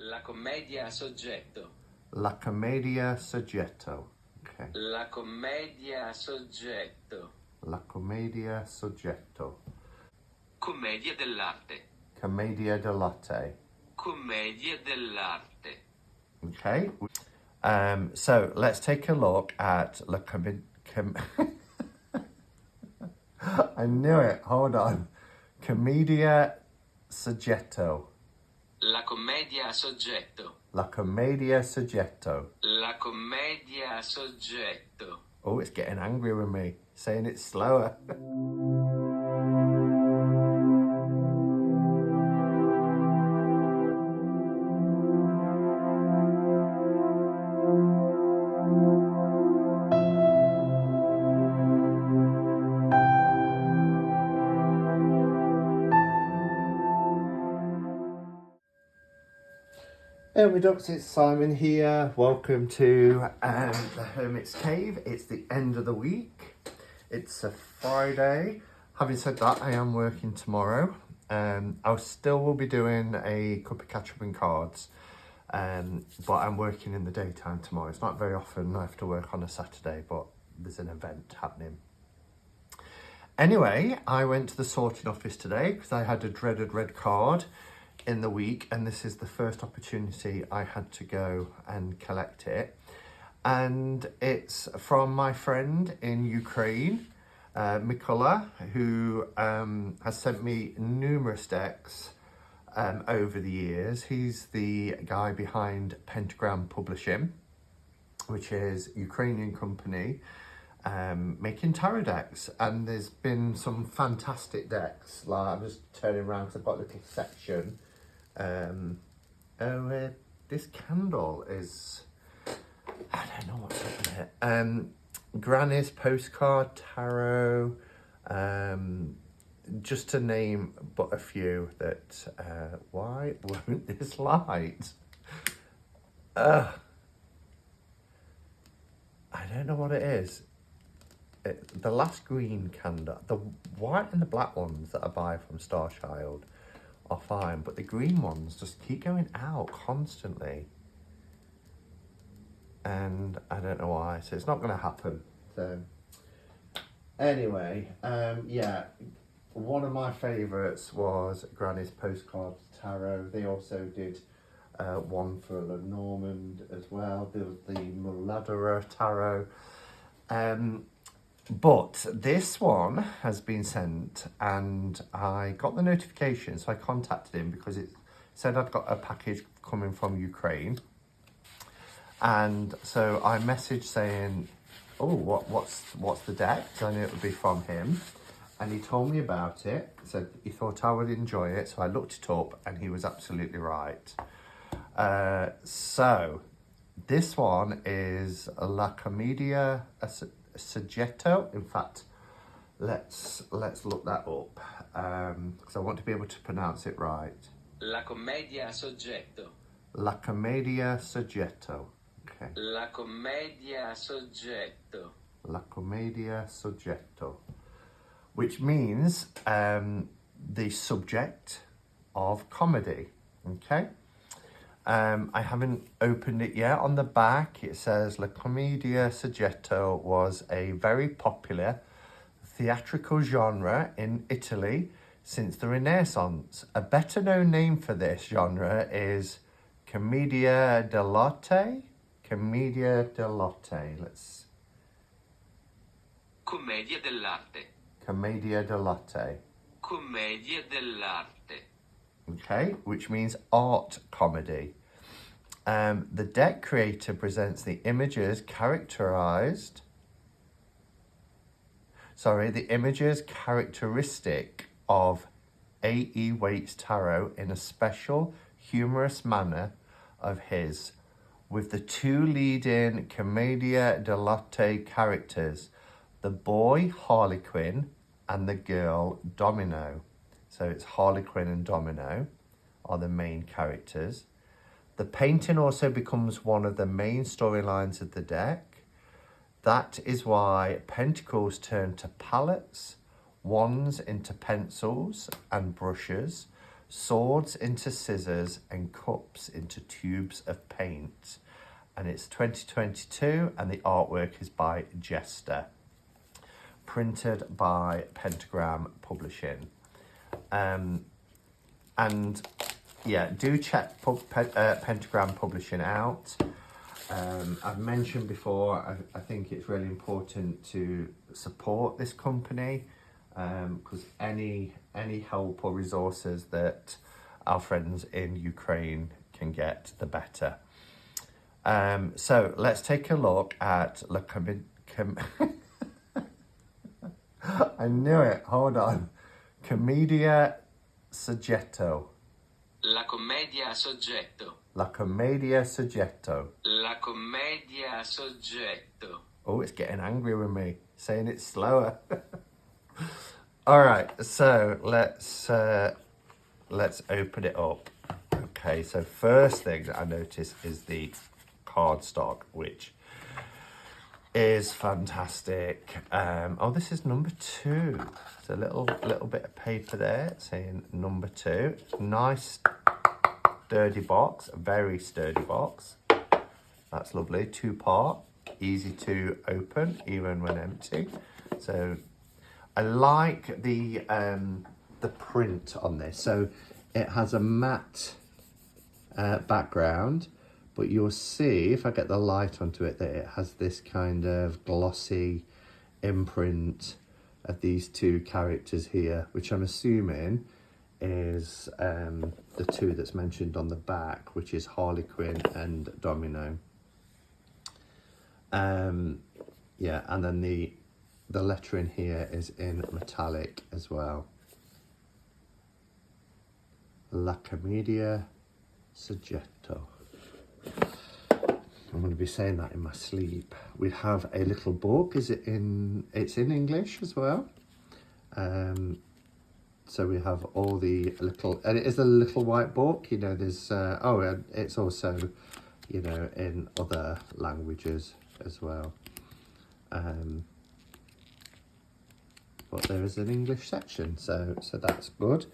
La commedia a soggetto. La Commedia Soggetto. Okay. La commedia a soggetto. La Commedia Soggetto. Commedia dell'arte. Commedia dell'arte. Commedia dell'arte. Okay. So let's take a look at La I knew it. Hold on. Commedia Soggetto. La commedia a soggetto. La Commedia Soggetto. La commedia a soggetto. Oh, it's getting angry with me, saying it slower. Hey we ducks, it's Simon here. Welcome to the Hermit's Cave. It's the end of the week. It's a Friday. Having said that, I am working tomorrow. I still will be doing a cup of catch-up and cards, but I'm working in the daytime tomorrow. It's not very often I have to work on a Saturday, but there's an event happening. Anyway, I went to the sorting office today because I had a dreaded red card in the week, and this is the first opportunity I had to go and collect it, and it's from my friend in Ukraine, Mikola, who has sent me numerous decks over the years. He's the guy behind Pentagram Publishing, which is a Ukrainian company making tarot decks, and there's been some fantastic decks. Like, I'm just turning around because I've got a little section. This candle is, I don't know what's in it. Granny's postcard tarot, just to name but a few. That why won't this light? I don't know what it is. The last green candle, the white and the black ones that I buy from Starchild are fine, but the green ones just keep going out constantly, and I don't know why, so it's not going to happen. So anyway, yeah, one of my favourites was Granny's Postcard Tarot. They also did one for Lenormand as well. There was the Muladhara Tarot. But this one has been sent, and I got the notification, so I contacted him because it said I'd got a package coming from Ukraine. And so I messaged saying, oh, what's the deck? Because I knew it would be from him. And he told me about it, said he thought I would enjoy it. So I looked it up, and he was absolutely right. So this one is La Commedia Soggetto. In fact, let's look that up because I want to be able to pronounce it right. La commedia a soggetto. La Commedia Soggetto. Okay. La commedia a soggetto. La Commedia Soggetto, which means the subject of comedy. Okay. I haven't opened it yet. On the back it says La Commedia Soggetto was a very popular theatrical genre in Italy since the Renaissance. A better known name for this genre is Commedia dell'arte. Commedia dell'arte. Let's... Commedia dell'arte. Commedia dell'arte. Commedia dell'arte. Okay, which means art comedy. The deck creator presents the images characteristic of A.E. Waite's tarot in a special, humorous manner of his, with the two leading Commedia dell'arte characters, the boy Harlequin and the girl Domino. So it's Harlequin and Domino are the main characters. The painting also becomes one of the main storylines of the deck. That is why pentacles turn to palettes, wands into pencils and brushes, swords into scissors and cups into tubes of paint. And it's 2022 and the artwork is by Jester. Printed by Pentagram Publishing. And yeah, do check Pentagram Publishing out. I've mentioned before, I think it's really important to support this company because any help or resources that our friends in Ukraine can get, the better. So let's take a look at I knew it, hold on. Commedia Soggetto. La commedia a soggetto. La Commedia Soggetto. La commedia a soggetto. Oh, it's getting angry with me, saying it slower. All right, so let's open it up. Okay, so first thing that I notice is the cardstock, which is fantastic. Oh, this is number 2. It's a little bit of paper there saying number 2. Nice sturdy box, a very sturdy box. That's lovely. 2-part, easy to open even when empty. So I like the print on this. So it has a matte background, but you'll see if I get the light onto it that it has this kind of glossy imprint of these 2 characters here, which I'm assuming is the 2 that's mentioned on the back, which is Harley Quinn and Domino. Yeah, and then the lettering here is in metallic as well. La Commedia Soggetto. I'm going to be saying that in my sleep. We have a little book. It's in English as well. So we have all the little, and it is a little white book. You know, there's and it's also, you know, in other languages as well. But there is an English section, so that's good.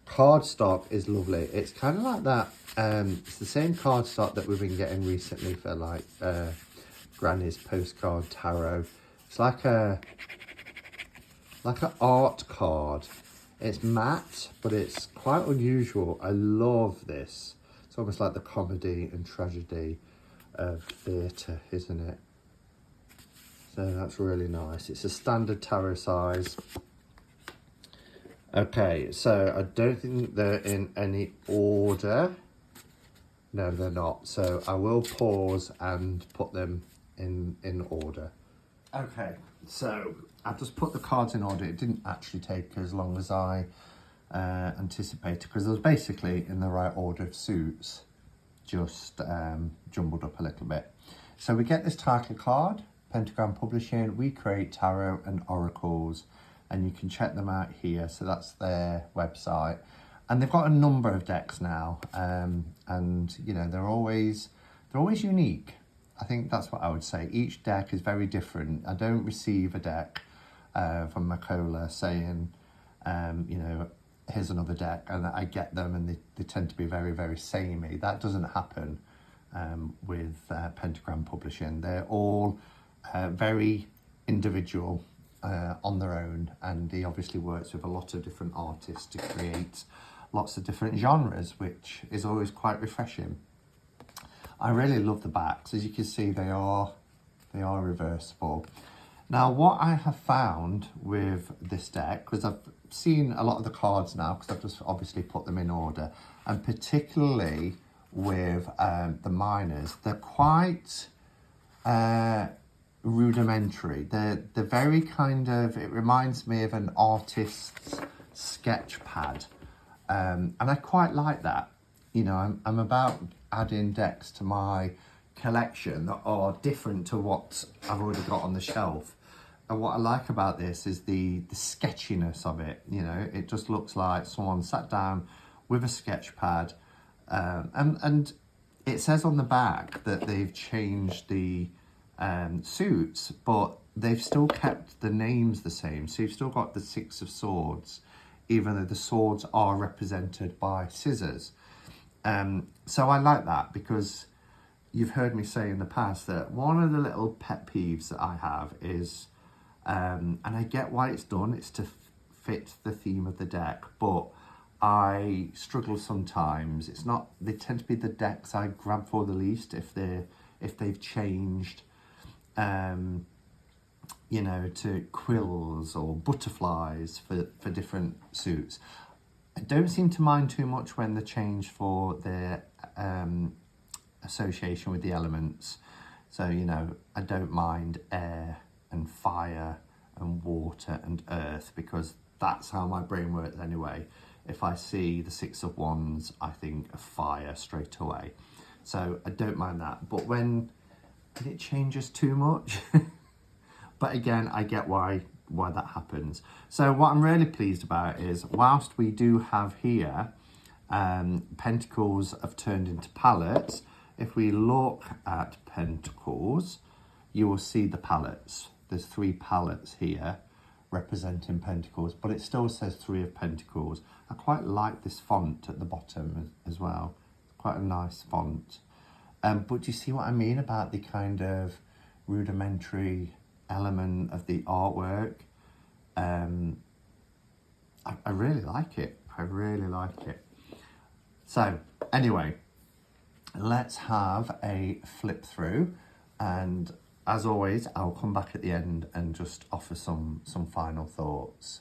Cardstock is lovely. It's kind of like that. It's the same cardstock that we've been getting recently for like Granny's postcard tarot. It's like an art card. It's matte, but it's quite unusual. I love this. It's almost like the comedy and tragedy of theatre, isn't it? So that's really nice. It's a standard tarot size. Okay, so I don't think they're in any order. No, they're not. So I will pause and put them in order. Okay, so I've just put the cards in order. It didn't actually take as long as I anticipated because it was basically in the right order of suits, just jumbled up a little bit. So we get this title card, Pentagram Publishing, We Create Tarot and Oracles, and you can check them out here. So that's their website. And they've got a number of decks now, and you know, they're always unique. I think that's what I would say. Each deck is very different. I don't receive a deck from Macola saying, you know, here's another deck, and I get them and they tend to be very, very samey. That doesn't happen with Pentagram Publishing. They're all very individual on their own, and he obviously works with a lot of different artists to create lots of different genres, which is always quite refreshing. I really love the backs. As you can see, they are reversible. Now, what I have found with this deck, because I've seen a lot of the cards now, because I've just obviously put them in order, and particularly with the minors, they're quite rudimentary. They're very kind of, it reminds me of an artist's sketch pad, and I quite like that. You know, I'm about adding decks to my collection that are different to what I've already got on the shelf. And what I like about this is the sketchiness of it. You know, it just looks like someone sat down with a sketch pad, and it says on the back that they've changed the suits, but they've still kept the names the same. So you've still got the 6 of Swords even though the swords are represented by scissors. So I like that, because you've heard me say in the past that one of the little pet peeves that I have is, and I get why it's done, it's to fit the theme of the deck, but I struggle sometimes. It's not, they tend to be the decks I grab for the least if they've changed, you know, to quills or butterflies for different suits. I don't seem to mind too much when they change for their association with the elements. So, you know, I don't mind air and fire and water and earth, because that's how my brain works anyway. If I see the Six of Wands, I think of fire straight away. So I don't mind that. But when it changes too much, but again, I get why that happens. So what I'm really pleased about is, whilst we do have here pentacles have turned into palettes, if we look at pentacles, you will see the palettes. There's 3 palettes here representing pentacles, but it still says 3 of pentacles. I quite like this font at the bottom as well. It's quite a nice font. But do you see what I mean about the kind of rudimentary element of the artwork? I really like it. I really like it. So anyway, let's have a flip through, and as always, I'll come back at the end and just offer some final thoughts.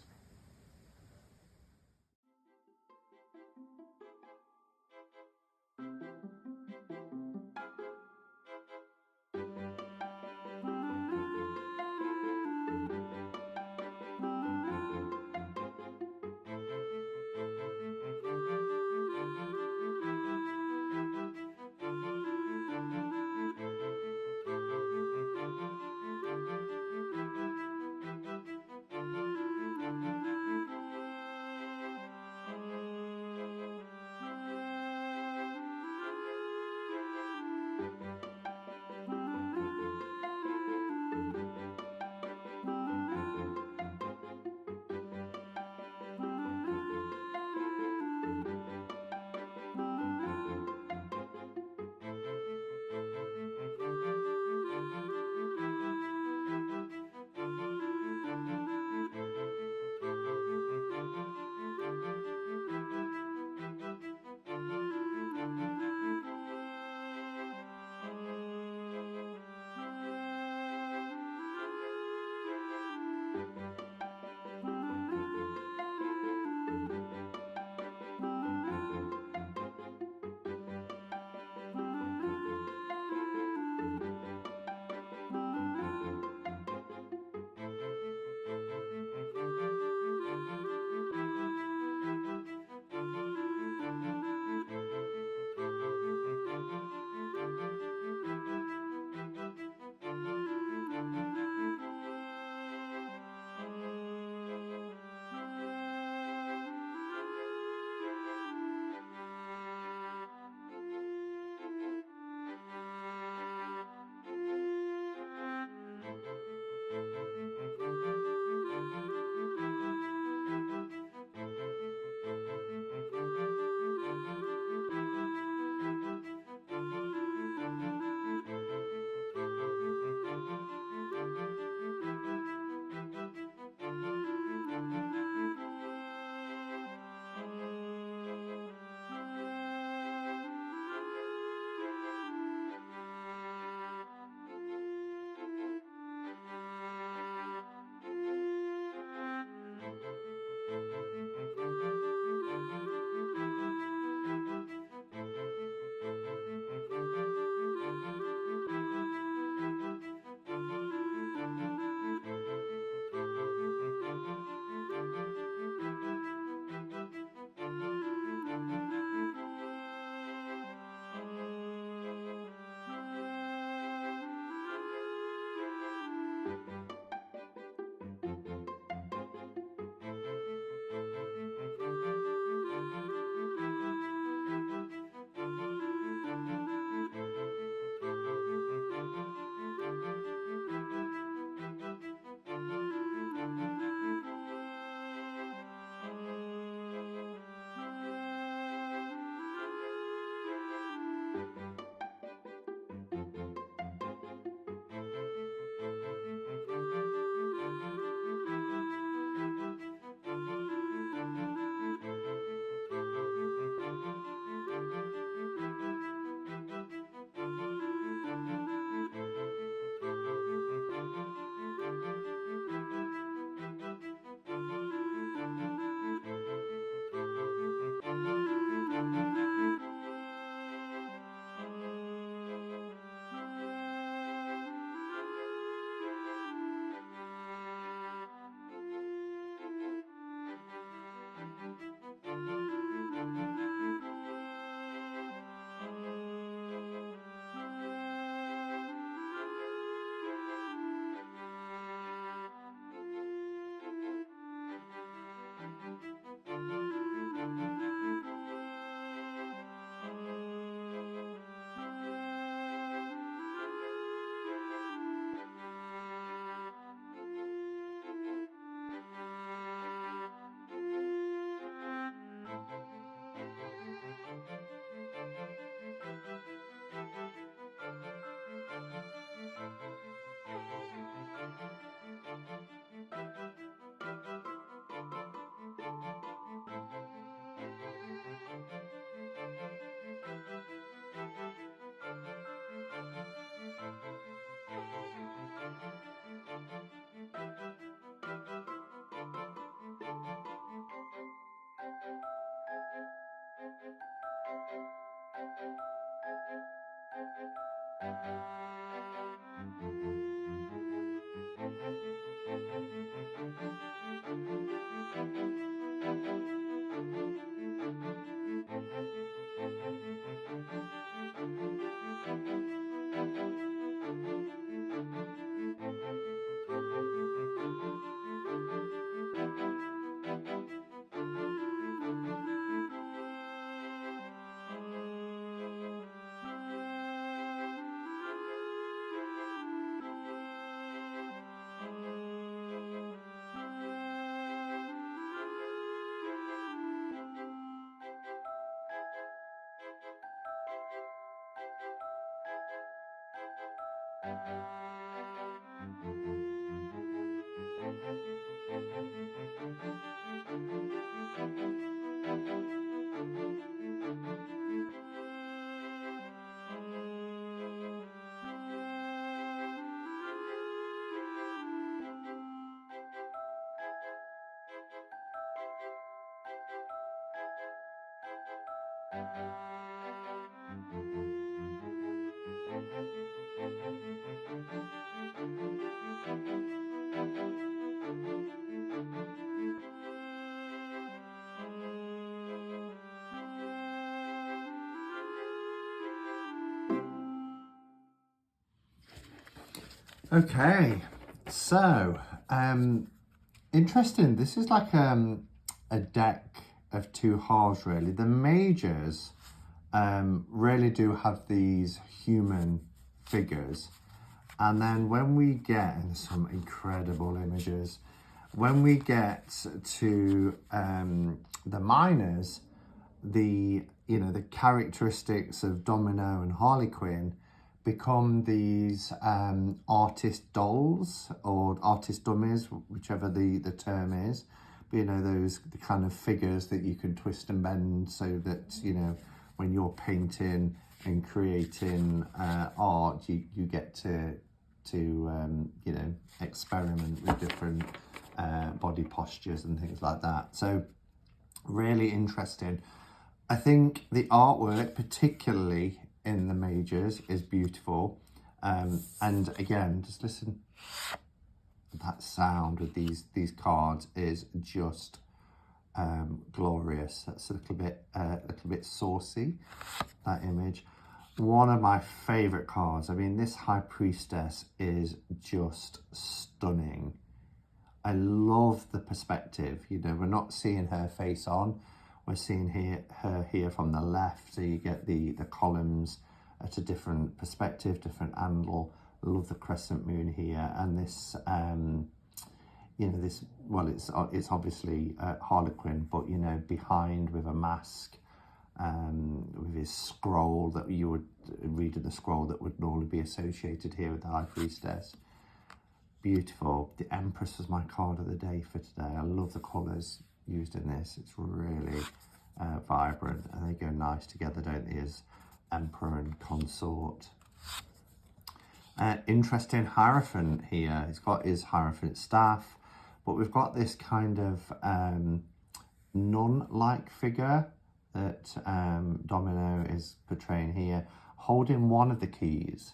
Okay, so interesting. This is like a deck of two halves, really. The majors really do have these human figures, and then when we get, and some incredible images, when we get to the minors, the characteristics of Domino and Harley Quinn become these artist dolls or artist dummies, whichever the term is. But the kind of figures that you can twist and bend so that when you're painting and creating art, you get to experiment with different body postures and things like that. So really interesting. I think the artwork, particularly in the majors, is beautiful. And again, just listen, that sound with these cards is just glorious. That's a little bit saucy, that image. One of my favorite cards. I mean, this High Priestess is just stunning. I love the perspective. We're not seeing her face on. We're seeing her here from the left, so you get the columns at a different perspective, different angle. I love the crescent moon here, and this, it's obviously Harlequin, but behind with a mask, with his scroll that you would read in the scroll that would normally be associated here with the High Priestess. Beautiful. The Empress was my card of the day for today. I love the colours used in this. It's really vibrant, and they go nice together, don't they, as Emperor and Consort. Interesting Hierophant here. He's got his Hierophant staff, but we've got this kind of nun-like figure that Domino is portraying here, holding one of the keys,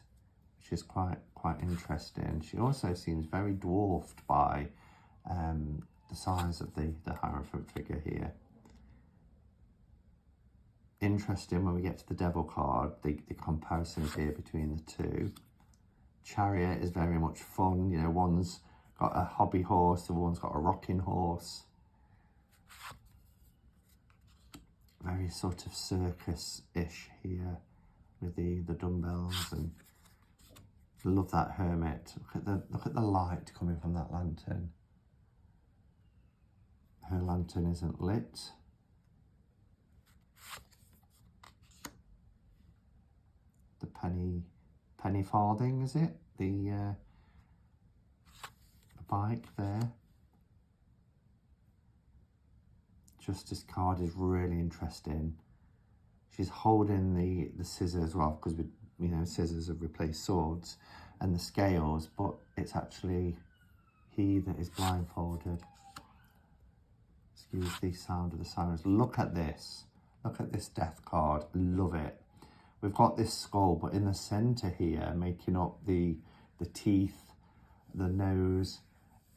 which is quite interesting. She also seems very dwarfed by the size of the Hierophant figure here. Interesting when we get to the Devil card, the comparisons here between the two. Chariot is very much fun. One's got a hobby horse, the one's got a rocking horse. Very sort of circus-ish here with the dumbbells, and I love that hermit. Look at the light coming from that lantern. Her lantern isn't lit. The penny farthing, is it? The bike there. Justice card is really interesting. She's holding the scissors, well, because scissors have replaced swords, and the scales, but it's actually he that is blindfolded. Excuse the sound of the sirens. Look at this death card. Love it. We've got this skull, but in the center here, making up the teeth, the nose,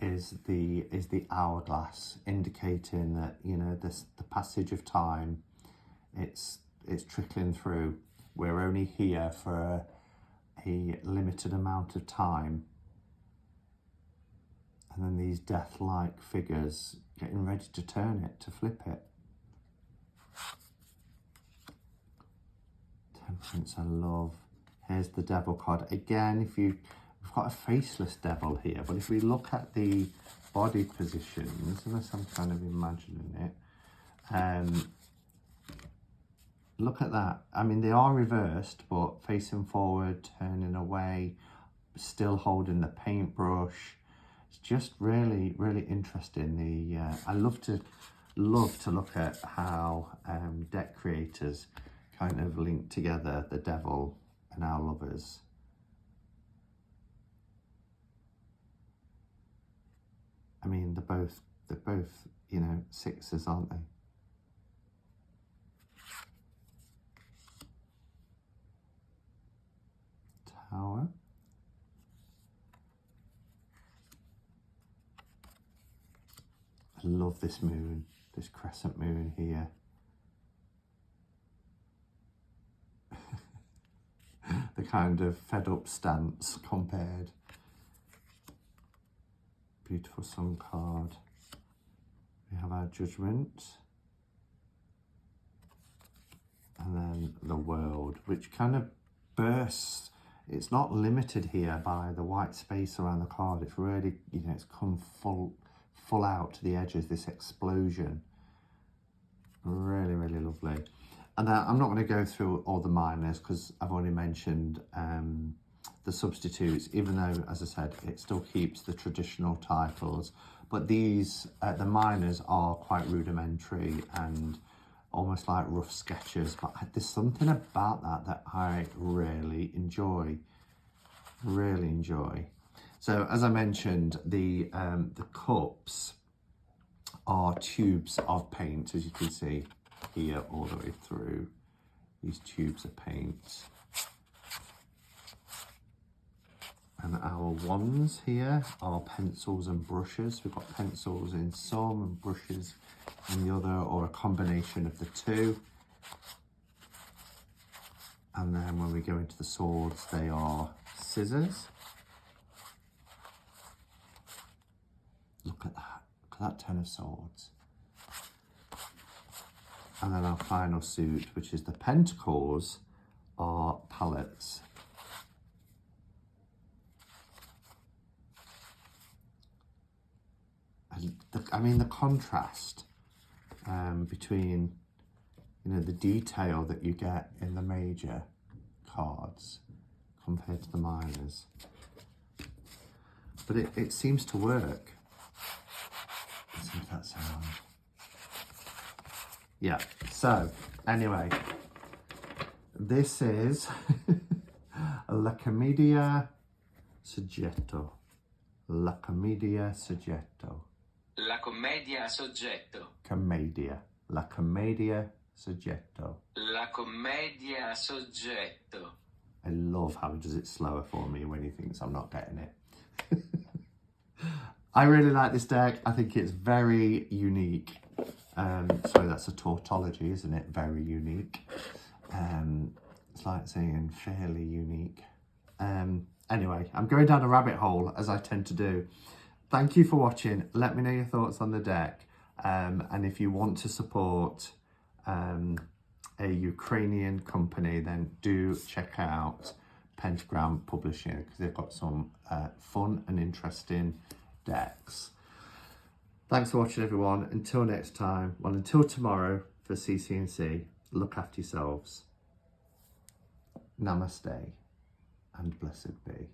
is the hourglass, indicating that, you know, the passage of time, it's trickling through. We're only here for a limited amount of time, and then these death-like figures getting ready to turn it, to flip it. Temperance, I love. Here's the devil card again. We've got a faceless devil here, but if we look at the body positions, unless I'm kind of imagining it, look at that. I mean, they are reversed, but facing forward, turning away, still holding the paintbrush. It's just really, really interesting. I love to look at how deck creators kind of link together the devil and our lovers. I mean, they're both, you know, sixes, aren't they? Tower. I love this moon, this crescent moon here. The kind of fed up stance compared. Beautiful sun card. We have our judgment. And then the world, which kind of bursts. It's not limited here by the white space around the card. It's really, you know, it's come full out to the edges, this explosion. Really, really lovely. And I'm not going to go through all the minors because I've already mentioned the substitutes, even though, as I said, it still keeps the traditional titles. But these, the minors are quite rudimentary and almost like rough sketches. But there's something about that I really enjoy. Really enjoy. So, as I mentioned, the cups are tubes of paint, as you can see here all the way through. These tubes of paint. And our wands here are pencils and brushes. We've got pencils in some and brushes in the other, or a combination of the two. And then when we go into the swords, they are scissors. Look at that. Look at that 10 of swords. And then our final suit, which is the pentacles, are palettes. I mean, the contrast between, you know, the detail that you get in the major cards compared to the minors. But it seems to work. Let's see if that sounds. Yeah, so anyway, this is La Commedia Soggetto. La Commedia Soggetto. La commedia a soggetto. Commedia. La Commedia Soggetto. La commedia a soggetto. I love how he does it slower for me when he thinks I'm not getting it. I really like this deck. I think it's very unique. Sorry, that's a tautology, isn't it? Very unique. It's like saying fairly unique. Anyway, I'm going down a rabbit hole, as I tend to do. Thank you for watching. Let me know your thoughts on the deck. And if you want to support a Ukrainian company, then do check out Pentagram Publishing, because they've got some fun and interesting decks. Thanks for watching, everyone. Until next time, well, until tomorrow for CC&C, look after yourselves. Namaste and blessed be.